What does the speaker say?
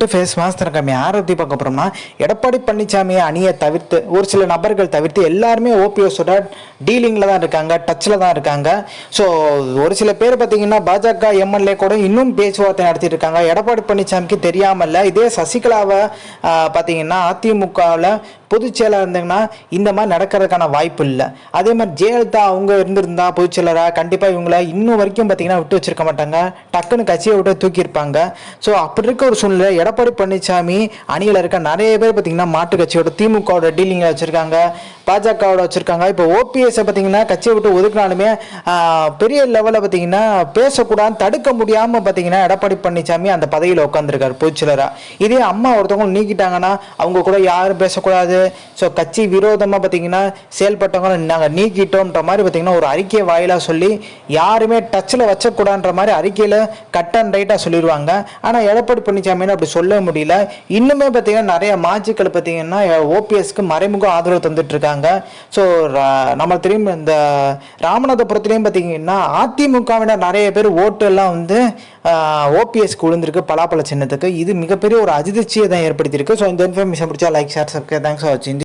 To face master யாரை பற்றி பார்க்க போகிறோம்னா, எடப்பாடி பழனிசாமி அணியை தவிர்த்து ஒரு சில நபர்கள் தவிர்த்து எல்லாருமே ஓபிஎஸோட டீலிங்கில் தான் இருக்காங்க, டச்சில் தான் இருக்காங்க. ஸோ ஒரு சில பேர் பார்த்தீங்கன்னா பாஜக எம்எல்ஏ கூட இன்னும் பேச்சுவார்த்தை நடத்திட்டு இருக்காங்க. எடப்பாடி பழனிசாமிக்கு தெரியாமல் இதே சசிகலாவை பார்த்தீங்கன்னா அதிமுகவில் பொதுச்செயலாளர் இருந்தாங்கன்னா இந்த மாதிரி நடக்கிறதுக்கான வாய்ப்பு இல்லை. அதே மாதிரி ஜெயலலிதா அவங்க இருந்திருந்தா பொதுச்செயலராக கண்டிப்பாக இவங்கள இன்னும் வரைக்கும் பார்த்தீங்கன்னா விட்டு வச்சிருக்க மாட்டாங்க, டக்குன்னு கட்சியை விட்டு தூக்கியிருப்பாங்க. ஸோ அப்படி இருக்க ஒரு சூழ்நிலை எடப்பாடி பழனிசாமி அணியில் இருக்க நிறைய பேர் பார்த்தீங்கன்னா மாட்டு கட்சியோட திமுகவோட டீலிங்கில் வச்சுருக்காங்க, பாஜகவோட வச்சுருக்காங்க. இப்போ ஓபிஎஸை பார்த்தீங்கன்னா கட்சியை விட்டு ஒதுக்கினாலுமே பெரிய லெவலில் பார்த்தீங்கன்னா பேசக்கூடாதுன்னு தடுக்க முடியாமல் பார்த்தீங்கன்னா எடப்பாடி பழனிசாமி அந்த பதவியில் உட்காந்துருக்காரு பொதுச்செயலராக. இதே அம்மா ஒருத்தவங்க நீக்கிட்டாங்கன்னா அவங்க கூட யாரும் பேசக்கூடாது, ஸோ கட்சி விரோதமாக பார்த்தீங்கன்னா செயல்பட்டவங்க நாங்கள் நீக்கிட்டோம்ன்ற மாதிரி பார்த்தீங்கன்னா ஒரு அறிக்கையை வாயிலாக சொல்லி யாருமே டச்சில் வச்சக்கூடாதுன்ற மாதிரி அறிக்கையில் கட் அண்ட் ரைட்டாக சொல்லிடுவாங்க. ஆனால் எடப்பாடி பழனிசாமின்னு அப்படி சொல்ல முடியல. இன்னுமே பார்த்தீங்கன்னா நிறைய மாஜிக்கள் பார்த்தீங்கன்னா ஓபிஎஸ்க்கு மறைமுக ஆதரவு தந்துட்டு இருக்காங்க. ஸோ நம்ம தெரியும் இந்த ராமநாதபுரத்துலேயும் பார்த்தீங்கன்னா அதிமுகவினர் நிறைய பேர் ஓட்டு எல்லாம் வந்து ஓபிஎஸ்க்கு விழுந்திருக்கு பலாப்பழ சின்னத்துக்கு. இது மிகப்பெரிய ஒரு அதிர்ச்சியை தான் ஏற்படுத்தியிருக்கு. ஸோ இந்த இன்ஃபர்மேஷன் பிடிச்சா like share subscribe. Thanks for வாட்சிங்.